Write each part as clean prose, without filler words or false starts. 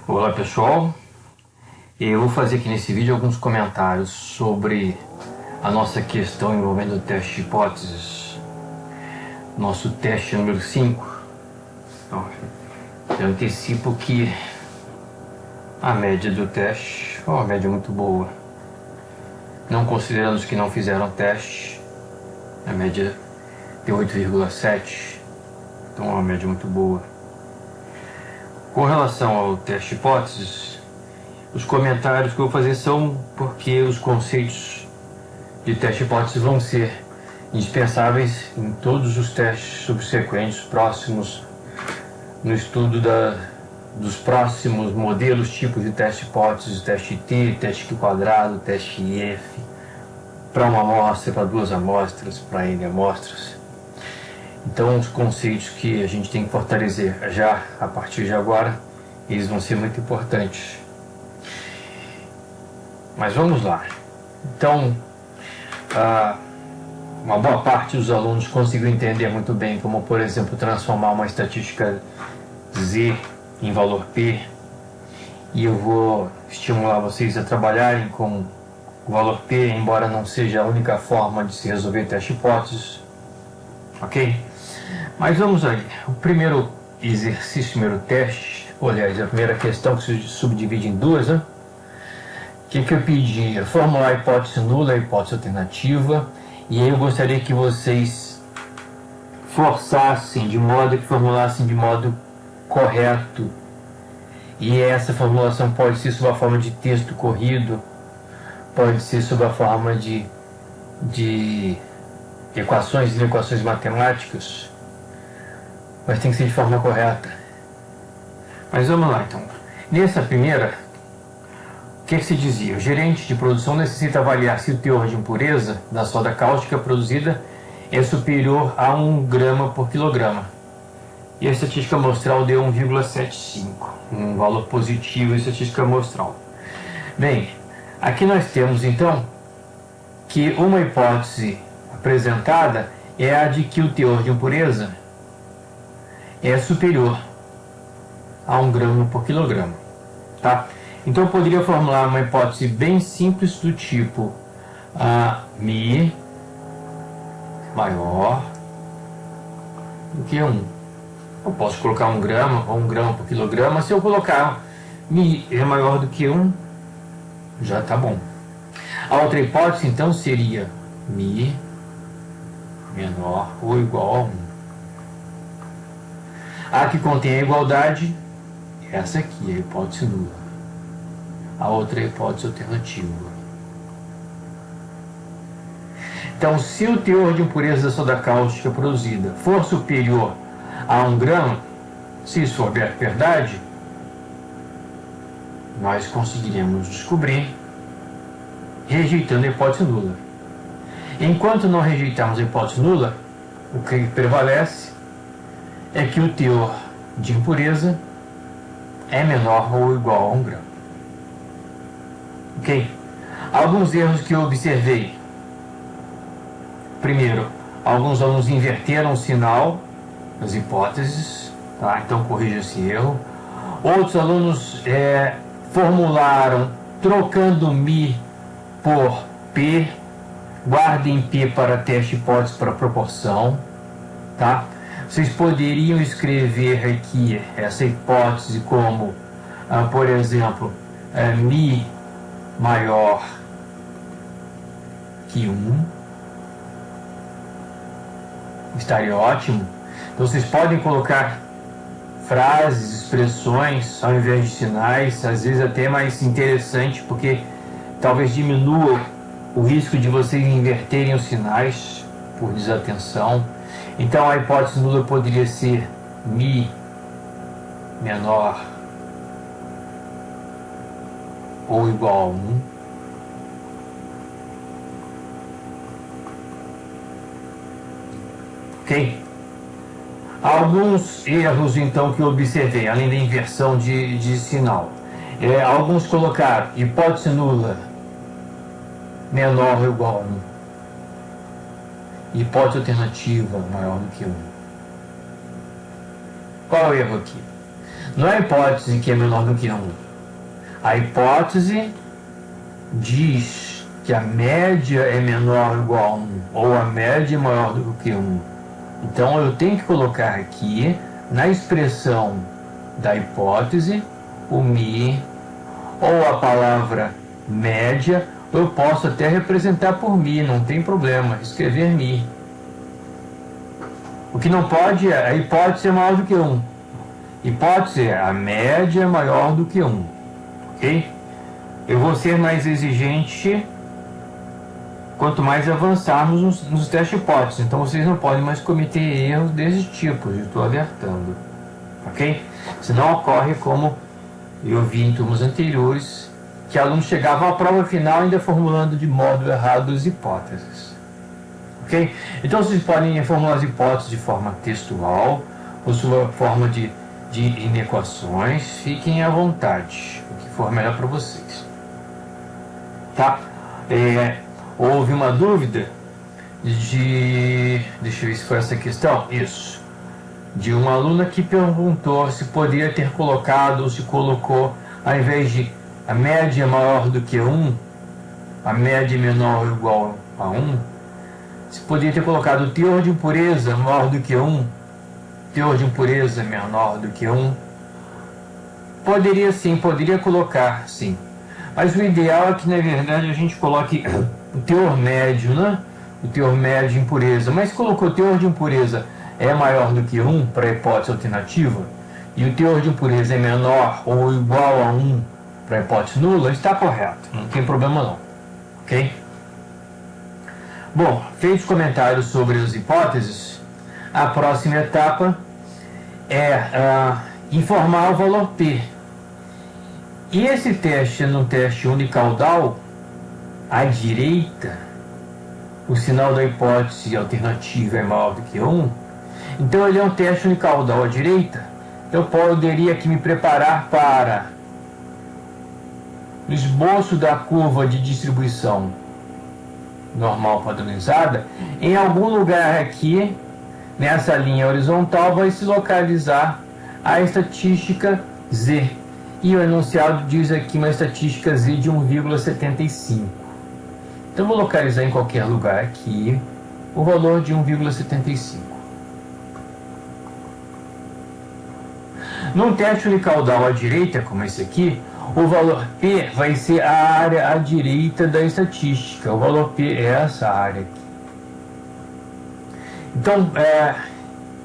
Olá pessoal, eu vou fazer aqui nesse vídeo alguns comentários sobre a nossa questão envolvendo o teste de hipóteses, nosso teste número 5. Então, eu antecipo que a média do teste é uma média muito boa, não considerando os que não fizeram teste, a média de 8,7, então é uma média muito boa. Com relação ao teste de hipóteses, os comentários que eu vou fazer são porque os conceitos de teste de hipóteses vão ser indispensáveis em todos os testes subsequentes, próximos, no estudo dos próximos modelos, tipos de teste de hipóteses, teste T, teste Q quadrado, teste F, para uma amostra, para duas amostras, para N amostras. Então, os conceitos que a gente tem que fortalecer já a partir de agora, eles vão ser muito importantes. Mas vamos lá. Então, uma boa parte dos alunos conseguiu entender muito bem como, por exemplo, transformar uma estatística Z em valor P. E eu vou estimular vocês a trabalharem com o valor P, embora não seja a única forma de se resolver teste de hipóteses. Ok? Mas vamos aí. O primeiro exercício, o primeiro teste, aliás, a primeira questão que se subdivide em duas, né? O que eu pedi? Formular a hipótese nula, a hipótese alternativa, e aí eu gostaria que vocês forçassem de modo que formulassem de modo correto. E essa formulação pode ser sob a forma de texto corrido, pode ser sob a forma de equações e equações matemáticas, mas tem que ser de forma correta. Mas vamos lá então. Nessa primeira, o que se dizia? O gerente de produção necessita avaliar se o teor de impureza da soda cáustica produzida é superior a 1 grama por quilograma. E a estatística amostral deu 1,75, um valor positivo em estatística amostral. Bem, aqui nós temos então que uma hipótese apresentada é a de que o teor de impureza é superior a 1 grama por quilograma, tá? Então eu poderia formular uma hipótese bem simples do tipo μ maior do que 1. Eu posso colocar 1 grama ou 1 grama por quilograma. Se eu colocar μ é maior do que 1, já está bom. A outra hipótese então seria μ menor ou igual a 1. A que contém a igualdade, essa aqui é a hipótese nula. A outra é a hipótese alternativa. Então, se o teor de impureza da soda cáustica produzida for superior a 1 grama, se isso for verdade, nós conseguiremos descobrir rejeitando a hipótese nula. Enquanto não rejeitarmos a hipótese nula, o que prevalece é que o teor de impureza é menor ou igual a 1 grama. Ok? Alguns erros que eu observei. Primeiro, alguns alunos inverteram o sinal das hipóteses, tá? Então corrija esse erro. Outros alunos formularam trocando μ por P. Guardem P para teste hipótese para proporção, tá? Vocês poderiam escrever aqui essa hipótese como, por exemplo, μ maior que 1. Estaria ótimo. Então vocês podem colocar frases, expressões ao invés de sinais, às vezes até mais interessante, porque talvez diminua o risco de vocês inverterem os sinais por desatenção. Então a hipótese nula poderia ser μ menor ou igual a 1. Ok? Alguns erros então que eu observei, além da inversão de sinal. Alguns colocaram hipótese nula menor ou igual a 1. Hipótese alternativa maior do que 1. Qual é o erro aqui? Não é a hipótese que é menor do que 1. A hipótese diz que a média é menor ou igual a 1, ou a média é maior do que 1. Então eu tenho que colocar aqui, na expressão da hipótese, o mi, ou a palavra média, eu posso até representar por mi, não tem problema, escrever mi. O que não pode é a hipótese é maior do que 1. Hipótese é a média é maior do que 1. Ok? Eu vou ser mais exigente quanto mais avançarmos nos testes de hipótese. Então vocês não podem mais cometer erros desse tipo, eu estou alertando. Ok? Senão ocorre como eu vi em turmas anteriores, que alunos chegavam à prova final ainda formulando de modo errado as hipóteses. Ok? Então vocês podem formular as hipóteses de forma textual, ou sua forma de inequações, fiquem à vontade, o que for melhor para vocês. Tá? Houve uma dúvida deixa eu ver se foi essa questão, isso, de uma aluna que perguntou se poderia ter colocado, ou se colocou, ao invés de a média maior do que 1, a média menor ou igual a 1, se poderia ter colocado o teor de impureza maior do que 1, teor de impureza menor do que 1. Poderia sim, poderia colocar sim. Mas o ideal é que, na verdade, a gente coloque o teor médio, né? O teor médio de impureza. Mas colocou o teor de impureza é maior do que 1 para a hipótese alternativa, e o teor de impureza é menor ou igual a 1 para a hipótese nula, está correto. Não tem problema não. Ok? Bom, feitos comentários sobre as hipóteses, a próxima etapa é informar o valor P. E esse teste, no teste unicaudal, à direita, o sinal da hipótese alternativa é maior do que 1. Então ele é um teste unicaudal à direita. Eu poderia aqui me preparar para o esboço da curva de distribuição normal padronizada. Em algum lugar aqui, nessa linha horizontal, vai se localizar a estatística Z. E o enunciado diz aqui uma estatística Z de 1,75. Então vou localizar em qualquer lugar aqui o valor de 1,75. Num teste unicaudal à direita, como esse aqui, o valor P vai ser a área à direita da estatística. O valor P é essa área aqui. Então,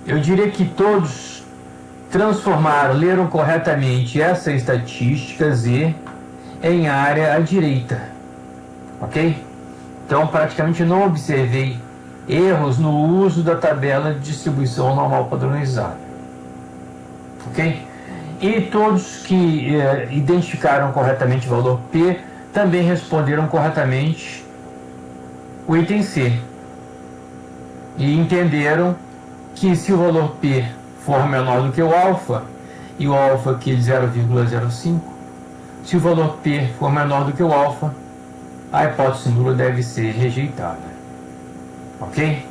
eu diria que todos leram corretamente essa estatística Z em área à direita. Ok? Então, praticamente não observei erros no uso da tabela de distribuição normal padronizada. Ok? E todos que identificaram corretamente o valor P também responderam corretamente o item C. E entenderam que se o valor P for menor do que o alfa, e o alfa aqui é de 0,05, se o valor P for menor do que o alfa, a hipótese nula deve ser rejeitada. Ok?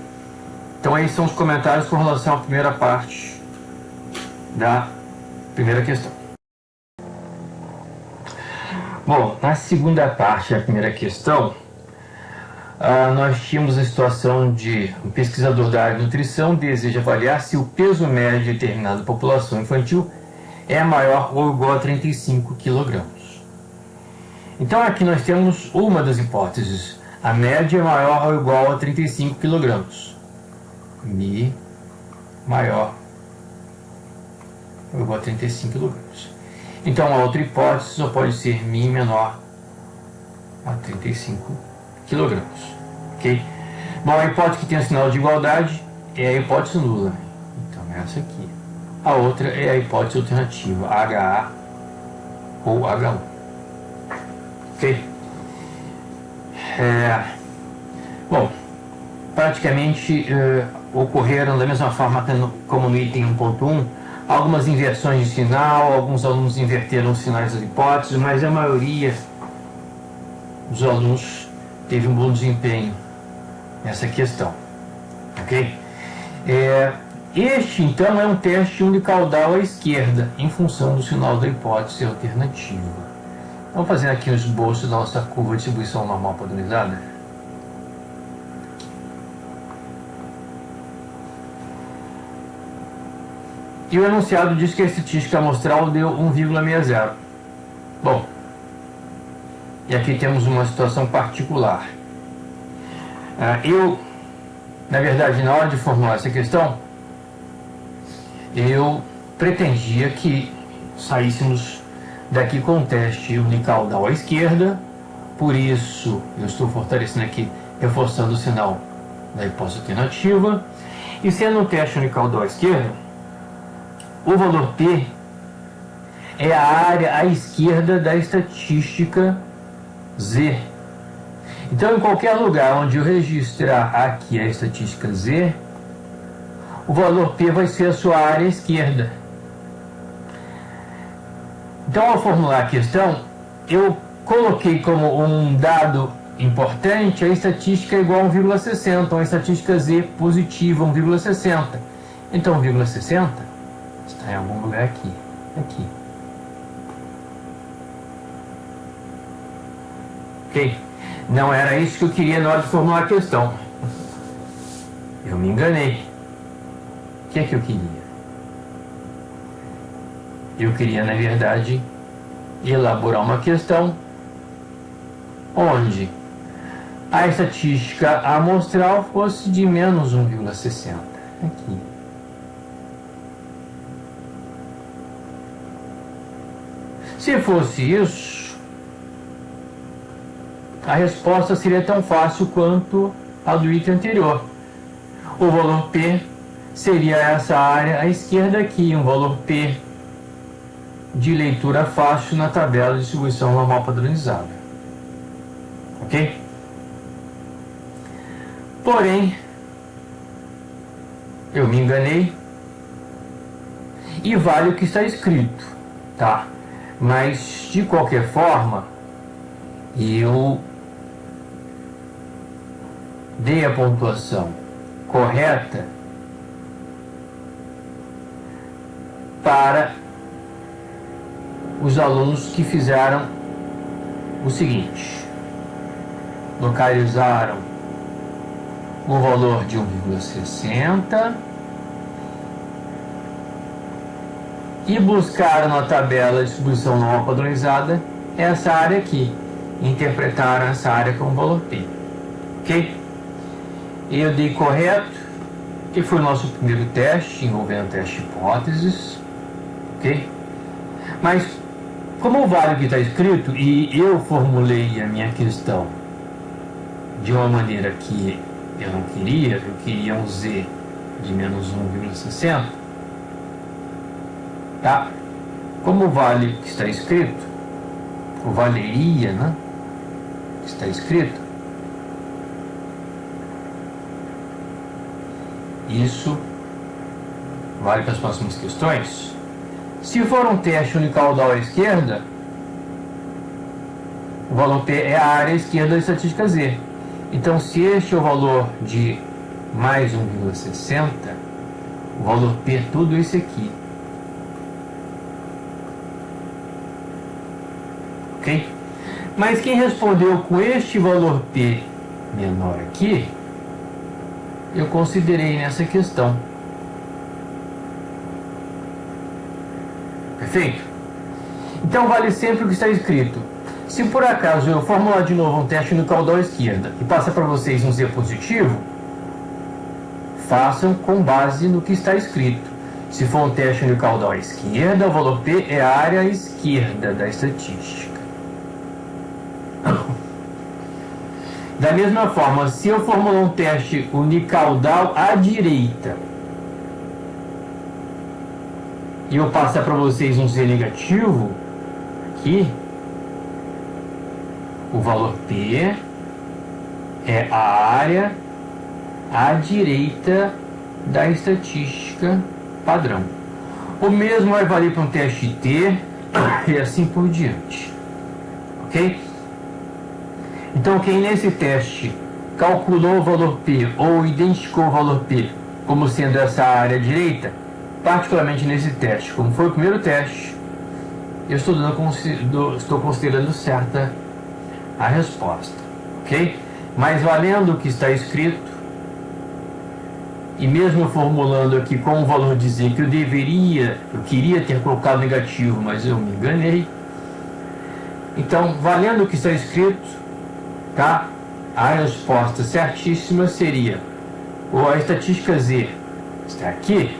Então esses são os comentários com relação à primeira parte da primeira questão. Bom, na segunda parte da primeira questão, nós tínhamos a situação de um pesquisador da área de nutrição deseja avaliar se o peso médio de determinada população infantil é maior ou igual a 35 kg. Então aqui nós temos uma das hipóteses. A média é maior ou igual a 35 kg. Mi maior ou igual a 35 kg. Então a outra hipótese só pode ser Mi menor a 35 kg. Ok? Bom, a hipótese que tem o sinal de igualdade é a hipótese nula. Então essa aqui. A outra é a hipótese alternativa, HA ou H1. Ok? Bom, praticamente ocorreram da mesma forma como no item 1.1, algumas inversões de sinal, alguns alunos inverteram os sinais das hipóteses, mas a maioria dos alunos teve um bom desempenho nessa questão. Ok? Este, então, é um teste unicaudal à esquerda, em função do sinal da hipótese alternativa. Vamos fazer aqui o esboço da nossa curva de distribuição normal padronizada. E o enunciado diz que a estatística amostral deu 1,60. Bom, e aqui temos uma situação particular. Na verdade, na hora de formular essa questão, eu pretendia que saíssemos daqui com um teste unicaudal à esquerda, por isso eu estou fortalecendo aqui, reforçando o sinal da hipótese alternativa, e sendo um teste unicaudal à esquerda, o valor P é a área à esquerda da estatística Z. Então, em qualquer lugar onde eu registrar aqui a estatística Z, o valor P vai ser a sua área à esquerda. Então, ao formular a questão, eu coloquei como um dado importante a estatística igual a 1,60, uma estatística Z positiva, 1,60. Então, 1,60 está em algum lugar aqui. Aqui. Ok? Não era isso que eu queria na hora de formular a questão. Eu me enganei. O que é que eu queria? Eu queria, na verdade, elaborar uma questão onde a estatística amostral fosse de menos 1,60. Aqui. Se fosse isso, a resposta seria tão fácil quanto a do item anterior. O valor P seria essa área à esquerda aqui, um valor P de leitura fácil na tabela de distribuição normal padronizada. Ok? Porém, eu me enganei e vale o que está escrito, tá? Mas, de qualquer forma, eu dei a pontuação correta para os alunos que fizeram o seguinte: localizaram o valor de 1,60 e buscaram na tabela de distribuição normal padronizada essa área aqui, interpretaram essa área como valor P. Ok? Eu dei correto, que foi o nosso primeiro teste, envolvendo teste de hipóteses. Ok? Mas, como vale o que está escrito, e eu formulei a minha questão de uma maneira que eu não queria, eu queria um Z de menos 1,60, tá? Como vale o que está escrito, ou valeria, né? O que está escrito, isso vale para as próximas questões. Se for um teste unicaudal à esquerda, o valor P é a área esquerda da estatística Z. Então, se este é o valor de mais 1,60, o valor P é tudo isso aqui. Ok? Mas quem respondeu com este valor P menor aqui, eu considerei nessa questão. Perfeito? Então vale sempre o que está escrito. Se por acaso eu formular de novo um teste unicaudal à esquerda e passar para vocês um Z positivo, façam com base no que está escrito. Se for um teste unicaudal à esquerda, o valor P é a área à esquerda da estatística. Da mesma forma, se eu formular um teste unicaudal à direita e eu passar para vocês um Z negativo, aqui, o valor P é a área à direita da estatística padrão. O mesmo vai valer para um teste T e assim por diante. Ok? Então, quem nesse teste calculou o valor P ou identificou o valor P como sendo essa área direita, particularmente nesse teste. Como foi o primeiro teste, eu estou considerando certa a resposta, ok? Mas valendo o que está escrito, e mesmo formulando aqui com o valor de Z que eu queria ter colocado negativo, mas eu me enganei. Então, valendo o que está escrito, tá? A resposta certíssima seria, ou a estatística Z está aqui,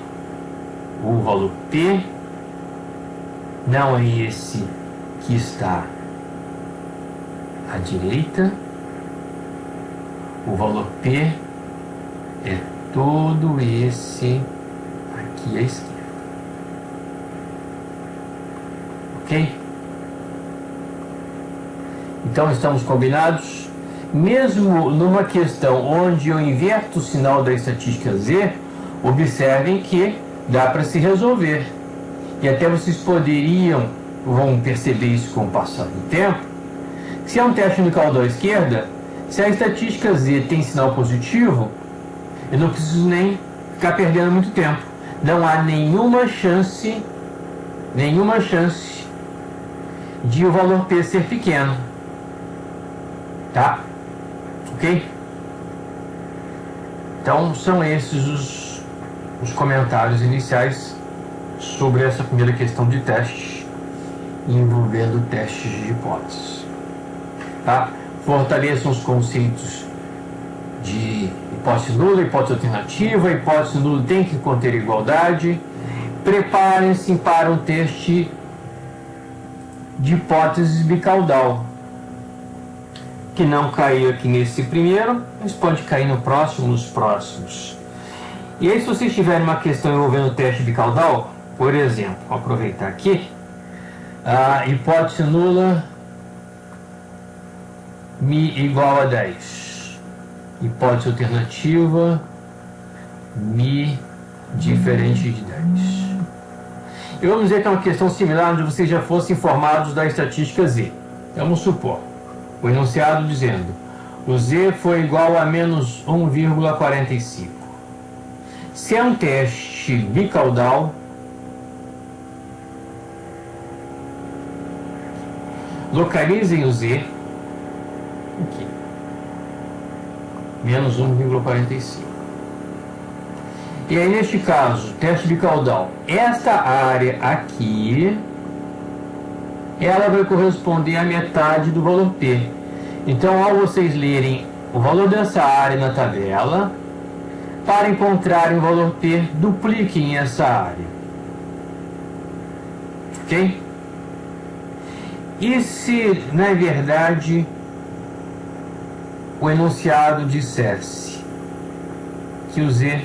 o valor P não é esse que está à direita, o valor P é todo esse aqui à esquerda, ok? Então estamos combinados? Mesmo numa questão onde eu inverto o sinal da estatística Z, observem que dá para se resolver. E até vocês vão perceber isso com o passar do tempo. Se é um teste no caudal à esquerda, se a estatística Z tem sinal positivo, eu não preciso nem ficar perdendo muito tempo. Não há nenhuma chance de o valor P ser pequeno. Tá? Ok? Então são esses os comentários iniciais sobre essa primeira questão de teste envolvendo testes de hipóteses. Tá? Fortaleçam os conceitos de hipótese nula, hipótese alternativa. Hipótese nula tem que conter igualdade. Preparem-se para um teste de hipótese bicaudal, que não caiu aqui nesse primeiro, mas pode cair no próximo, nos próximos. E aí, se vocês tiverem uma questão envolvendo o teste bicaudal, por exemplo, vou aproveitar aqui, a hipótese nula Mi igual a 10. Hipótese alternativa, Mi diferente de 10. E vamos dizer que é uma questão similar onde vocês já fossem informados da estatística Z. Vamos supor o enunciado dizendo: o Z foi igual a menos 1,45. Se é um teste bicaudal, localizem o Z aqui, menos 1,45. E aí, neste caso, teste bicaudal, esta área aqui, ela vai corresponder à metade do valor P. Então, ao vocês lerem o valor dessa área na tabela, para encontrarem o valor P, dupliquem essa área. Ok? E se, na verdade, o enunciado dissesse que o Z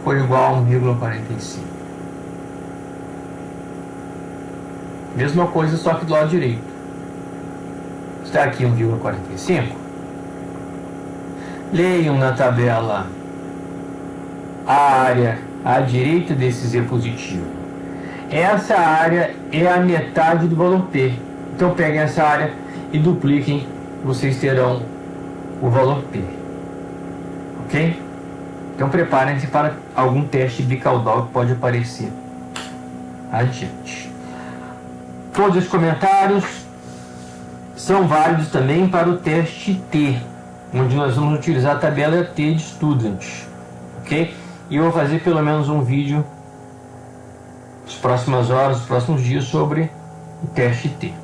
foi igual a 1,45? Mesma coisa, só que do lado direito. Está aqui 1,45. Leiam na tabela a área à direita desse Z positivo. Essa área é a metade do valor P. Então peguem essa área e dupliquem, vocês terão o valor P. Ok? Então preparem-se para algum teste bicaudal que pode aparecer adiante. Todos os comentários são válidos também para o teste T, onde nós vamos utilizar a tabela T de Student. Ok? E eu vou fazer pelo menos um vídeo nas próximas horas, nos próximos dias, sobre o teste T.